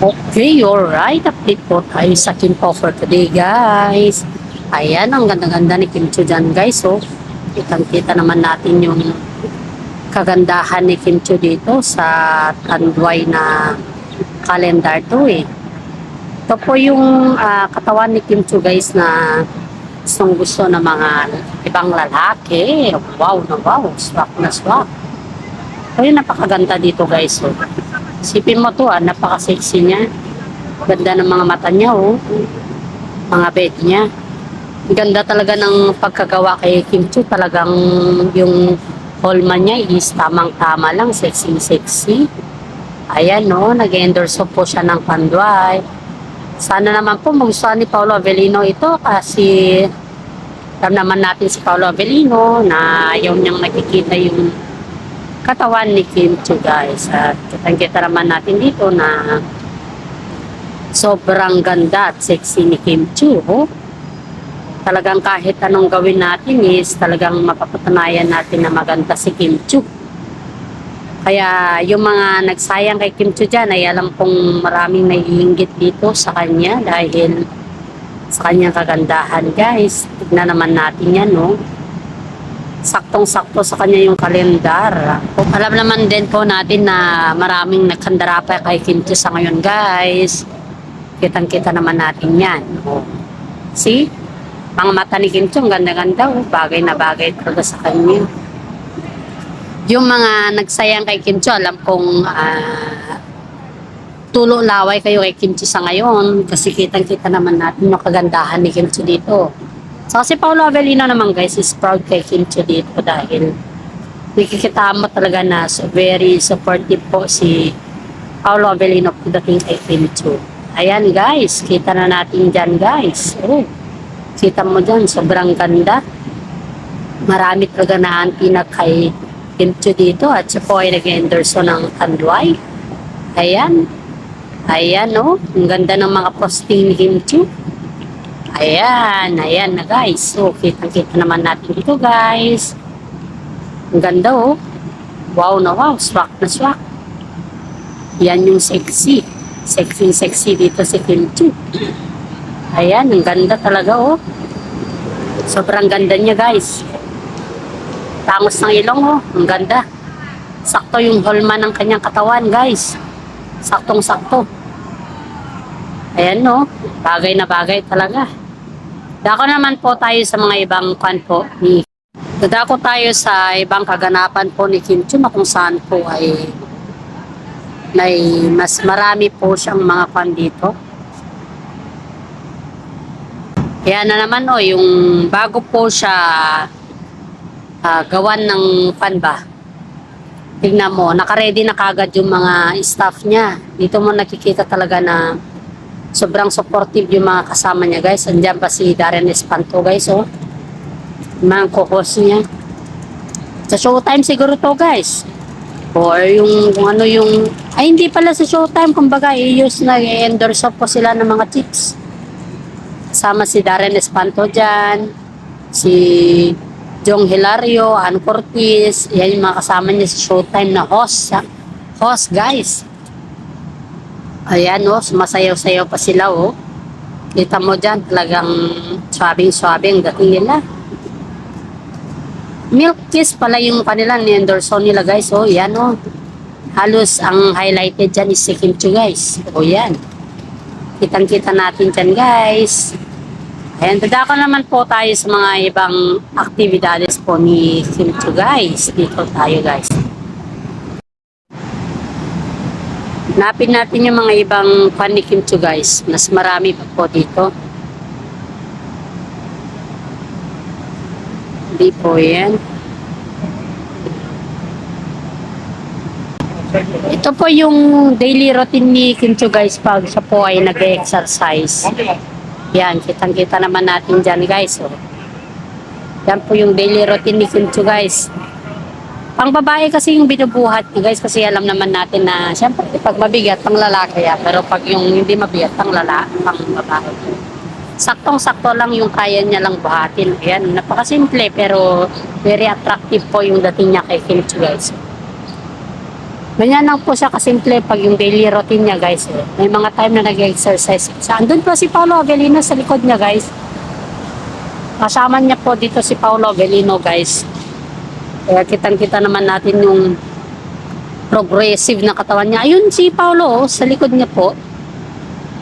Okay, alright. Update po tayo sa Kimpo for today, guys. Ayan, ang ganda-ganda ni Kim Chiu dyan, guys. So, kitang-kita naman natin yung kagandahan ni Kim Chiu dito sa Tanduay na calendar to eh. Ito po yung katawan ni Kim Chiu, guys, na gustong gusto ng mga ibang lalaki. Wow na wow. Swak na swak. Ayun, napakaganda dito, guys. So, sipin mo to, napaka-sexy niya. Ganda ng mga mata niya, oh. Mga bed niya. Ganda talaga ng pagkagawa kay Kim Chiu. Talagang yung Holman niya is tamang-tama lang. Sexy-sexy. Ayan, no. Nag-endorse po siya ng Tanduay. Sana naman po magustuhan ni Paolo Avellino ito kasi alam naman natin si Paolo Avellino na ayaw niyang nakikita yung katawan ni Kim Chiu, guys. At kitang-kita naman natin dito na sobrang ganda at sexy ni Kim Chiu. Oh. Talagang kahit anong gawin natin is talagang mapapatunayan natin na maganda si Kim Chiu. Kaya yung mga nagsayang kay Kim Chiu dyan ay alam kong maraming naiinggit dito sa kanya dahil sa kanyang kagandahan, guys. Tignan naman natin yan, no? Saktong-sakto sa kanya yung kalendar. Alam naman din po natin na maraming nagkandara pa kay Kim Chiu sa ngayon, guys. Kitang-kita naman natin yan. Oh. See? Mga mata ni Kim Chiu, ganda-ganda. Oh. Bagay na bagay talaga sa kanya. Yung mga nagsayang kay Kim Chiu, alam kong tulo laway kayo kay Kim Chiu sa ngayon kasi kitang-kita naman natin yung kagandahan ni Kim Chiu dito. So si Paolo Avellino naman, guys, is proud kay Kim Chiu dito dahil nakikita mo talaga na very supportive po si Paolo Avellino pagdating kay Kim Chiu. Ayan, guys, kita na natin dyan, guys. Oh, kita mo dyan, sobrang ganda. Marami talaga na antina kay Kim Chiu dito at siya po ay nag-endorso ng Tanduay. Ayan. Ayan, oh. Ang ganda ng mga posting ni Kim Chiu. Ayan. Ayan na, guys. So, kitang-kita naman natin dito, guys. Ang ganda, oh. Wow na wow. Swak na swak. Yan yung sexy. Sexy dito si Kim Chiu. Ayan. Ang ganda talaga, oh. Sobrang ganda niya, guys. Tangos ng ilong, oh. Ang ganda. Sakto yung holman ng kanyang katawan, guys. Saktong-sakto. Ayan, no. Bagay na bagay talaga. Dako naman po tayo sa mga ibang kwan po. Dadako tayo sa ibang kaganapan po ni Kim Chiu na kung saan po ay mas marami po siyang mga kwan dito. Ayan na naman, oh. Yung bago po siya gawan ng pan ba. Tingnan mo, nakaredy na kagad yung mga staff niya. Dito mo nakikita talaga na sobrang supportive yung mga kasama niya, guys. Andiyan pa si Darren Espanto, guys, oh. Mga kokos niya. Sa showtime siguro to, guys. Or yung kung ano yung ay hindi pala sa showtime, kumbaga i-use na i-endorse po sila ng mga chicks. Kasama si Darren Espanto dyan, si Jong Hilario, Ann Cortez, yan yung mga kasama niya sa showtime na host. Host, guys. Ayan, oh, sumasayaw-sayaw pa sila, oh. Kita mo dyan, talagang swabing-swabing dating nila. Milk Kiss pala yung kanila, ni-endorse nila, guys, oh. Yan, oh. Halos ang highlighted dyan is si Kim Chiu, guys. Oh, yan. Kitang-kita natin dyan, guys. Ayan, dadako naman po tayo sa mga ibang aktibidades po ni Kim Chiu, guys. Dito tayo, guys. Hanapin natin yung mga ibang fan ni Kim Chiu, guys. Mas marami pa po dito. Hindi po yan. Ito po yung daily routine ni Kim Chiu, guys, pag siya po ay nag-exercise. Yan, kitang-kita naman natin dyan, guys. Oh. Yan po yung daily routine ni Kim Chiu, guys. Pang babae kasi yung binubuhat niya, guys, kasi alam naman natin na syempre pag mabigat, pang lalaki yan. Pero pag yung hindi mabigat, pang babae. Saktong-sakto lang yung kaya niya lang buhatin. Ayan, napakasimple pero very attractive po yung dating niya kay Kim Chiu, guys. Ganyan lang po siya kasimple pag yung daily routine niya guys. May mga time na nag-exercise siya. Andun po si Paolo Avellino sa likod niya guys. Kasama niya po dito si Paolo Avellino guys. Kaya kitang-kita naman natin yung progressive na katawan niya. Ayun si Paolo sa likod niya po.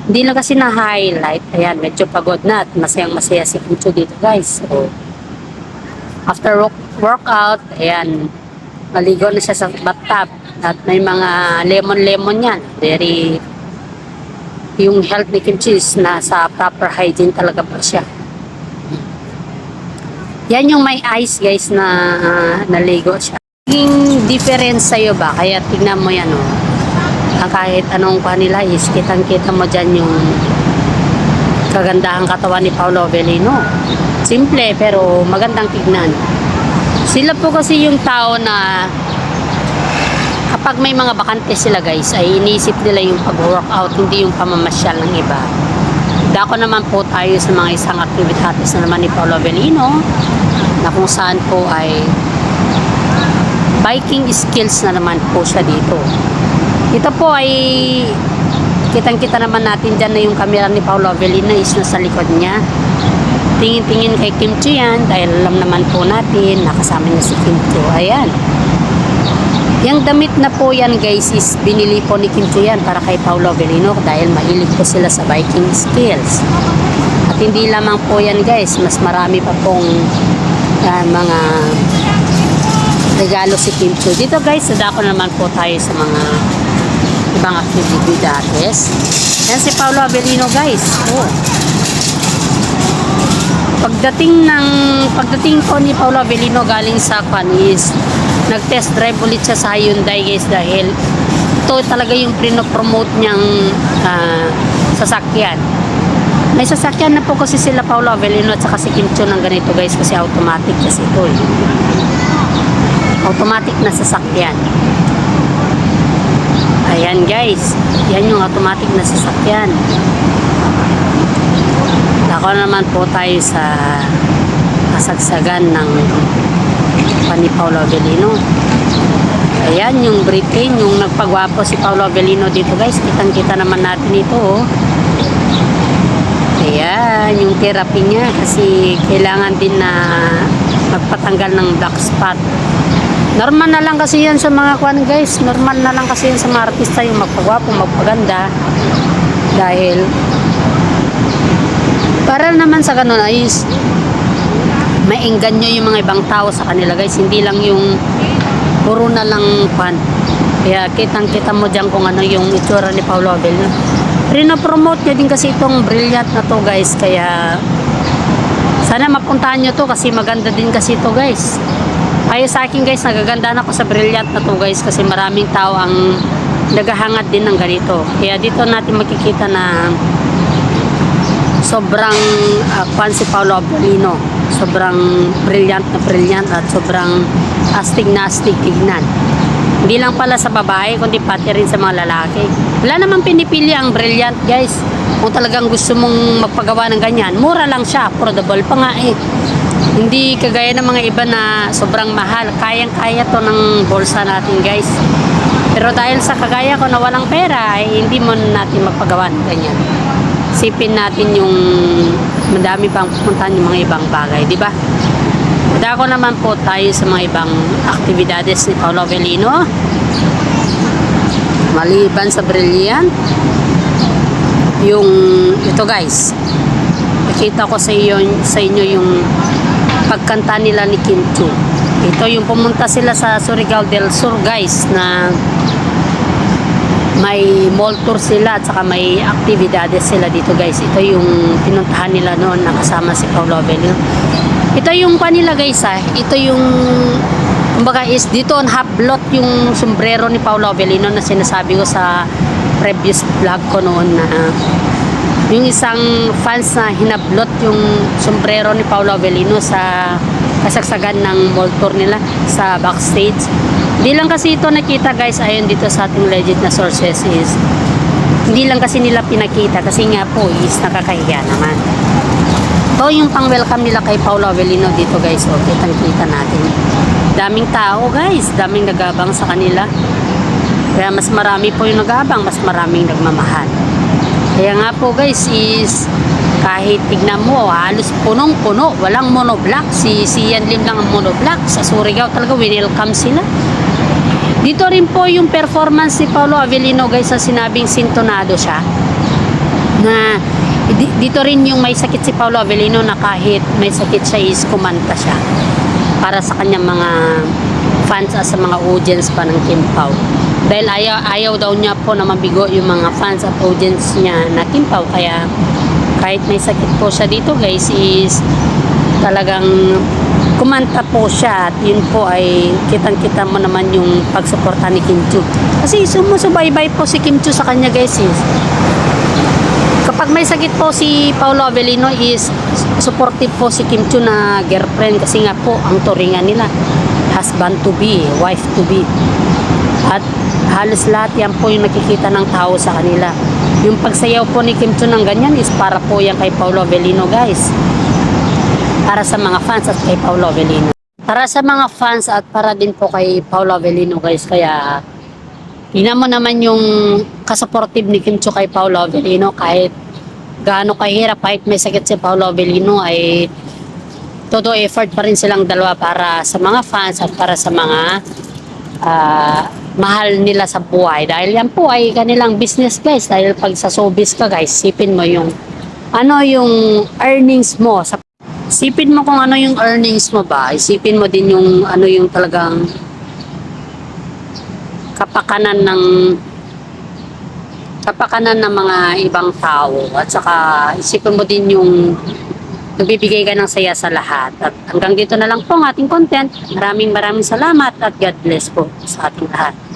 Hindi lang kasi na-highlight. Ayan, medyo pagod na at masayang-masaya si Kimcho dito guys. So, after workout, ayan, maligo na siya sa bathtub. At may mga lemon-lemon yan. Very, yung health ni Kimchi is nasa proper hygiene talaga po siya. Yan yung may ice guys na naligo siya. Yung difference sa'yo ba? Kaya tignan mo yan oh. Kahit anong kanila is kitang-kita mo dyan yung kagandahang katawan ni Paolo Avellino. Simple pero magandang tignan. Sila po kasi yung tao na kapag may mga bakante sila guys, ay iniisip nila yung pag-workout, hindi yung pamamasyal ng iba. Dako naman po tayo sa mga isang activities na naman ni Paolo Avellino na kung saan po ay biking skills na naman po siya dito. Ito po ay kitang-kita naman natin dyan na yung camera ni Paolo Avellino is nasa likod niya. Tingin-tingin kay Kimchi yan dahil alam naman po natin nakasama niya si Kimchi. Ayan. Yung damit na po yan guys is binili po ni Kimchi yan para kay Paolo Avellino dahil mahilig po sila sa biking skills. At hindi lamang po yan guys, mas marami pa pong mga regalo si Kimchi. Dito guys, sadako naman po tayo sa mga ibang activities. Yan si Paolo Avellino guys. Oh. Pagdating po ni Paolo Avellino galing sa Panis, nag-test drive ulit siya sa Hyundai guys dahil ito talaga yung prino-promote niyang sasakyan. May sasakyan na po kasi sila Paolo Avellino at saka si Kimchi ng ganito guys kasi automatic kasi ito eh. Automatic na sasakyan. Ayan guys, yan yung automatic na sasakyan. Ako naman po tayo sa kasagsagan ng ni Paolo Avellino. Ayan yung Britain, yung nagpagwapo si Paolo Avellino dito guys. Kitang-kita naman natin ito oh. Ayan, yung therapy niya kasi kailangan din na magpatanggal ng black spot. Normal na lang kasi yan sa mga kwan guys. Normal na lang kasi yan sa mga artista yung magpagwapo, magpaganda. Dahil para naman sa ganun is maingganyo yung mga ibang tao sa kanila guys. Hindi lang yung puro na lang kwan. Kaya kitang-kita mo dyan kung ano yung itsura ni Paolo Avellino. Rino-promote niya din kasi itong brilliant na to guys. Kaya sana mapuntahan nyo to kasi maganda din kasi ito guys. Kaya sa akin guys, nagaganda na ako sa brilliant na to guys kasi maraming tao ang naghahangad din ng ganito. Kaya dito natin makikita na sobrang fan si Paolo Avellino. Sobrang brilliant at sobrang astig na astig tignan. Hindi lang pala sa babae kundi pati rin sa mga lalaki. Wala namang pinipili ang brilliant guys. Kung talagang gusto mong magpagawa ng ganyan, mura lang siya, affordable pa nga eh. Hindi kagaya ng mga iba na sobrang mahal. Kayang-kaya to ng bulsa natin guys. Pero dahil sa kagaya ko na walang pera, ay hindi mo natin magpagawa ng ganyan. Sipin natin yung madami pang pupuntahan yung mga ibang bagay, di ba? Dako naman po tayo sa mga ibang aktibidades ni Paolo Avellino. Maliban sa brilliant, yung ito guys, nakita ko sa inyo yung pagkanta nila ni Kimchi. Ito yung pumunta sila sa Surigao del Sur guys na may mall tour sila at saka may aktibidades sila dito guys. Ito yung pinuntahan nila noon na kasama si Paolo Avellino. Ito yung panila guys ito yung kumbaga is dito on half blot yung sombrero ni Paolo Avellino na sinasabi ko sa previous vlog ko noon na yung isang fans na hinablot yung sombrero ni Paolo Avellino sa kasagsagan ng mall tour nila sa backstage. Hindi lang kasi ito nakita guys ayon dito sa ating legit na sources is hindi lang kasi nila pinakita kasi nga po is nakakahiya naman. Ito yung pang welcome nila kay Paolo Avellino dito guys. O kitang kita natin daming tao guys, daming nagabang sa kanila. Kaya mas marami po yung nag-aabang, mas maraming nagmamahal. Kaya nga po guys is kahit tignan mo halos punong-puno, walang monoblock. Si Sian Lim lang ang monoblock. Sa Surigao talaga welcome sila. Dito rin po yung performance ni Paolo Avellino guys sa sinabing sintonado siya. Na dito rin yung may sakit si Paolo Avellino na kahit may sakit siya is kumanta siya. Para sa kanyang mga fans at sa mga audience pa ng Kim Pao. Dahil ayaw daw niya po na mabigo yung mga fans at audience niya na Kim Pao. Kaya kahit may sakit po siya dito guys is talagang kumanta po siya at yun po ay kitang-kita mo naman yung pagsuporta ni Kim Chiu. Kasi sumusubaybay po si Kim Chiu sa kanya guys is kapag may sakit po si Paolo Avellino is supportive po si Kim Chiu na girlfriend kasi nga po ang turingan nila husband to be, wife to be. At halos lahat yan po yung nakikita ng tao sa kanila. Yung pagsayaw po ni Kim Chiu ng ganyan is para po yan kay Paolo Avellino guys. Para sa mga fans at kay Paolo Avellino. Para sa mga fans at para din po kay Paolo Avellino guys. Kaya tingnan mo naman yung kasupportive ni Kim Chiu kay Paolo Avellino kahit gaano kahirap, kahit may sakit si Paolo Avellino ay todo effort pa rin silang dalawa para sa mga fans at para sa mga mahal nila sa buhay. Dahil yan po ay kanilang business guys. Dahil pag sa showbiz ka guys, sipin mo yung yung earnings mo. Sipin mo kung ano yung earnings mo ba. Isipin mo din yung yung talagang kapakanan ng mga ibang tao. At saka isipin mo din yung nagbibigay ka ng saya sa lahat. At hanggang dito na lang po ang ating content. Maraming salamat at God bless po sa ating lahat.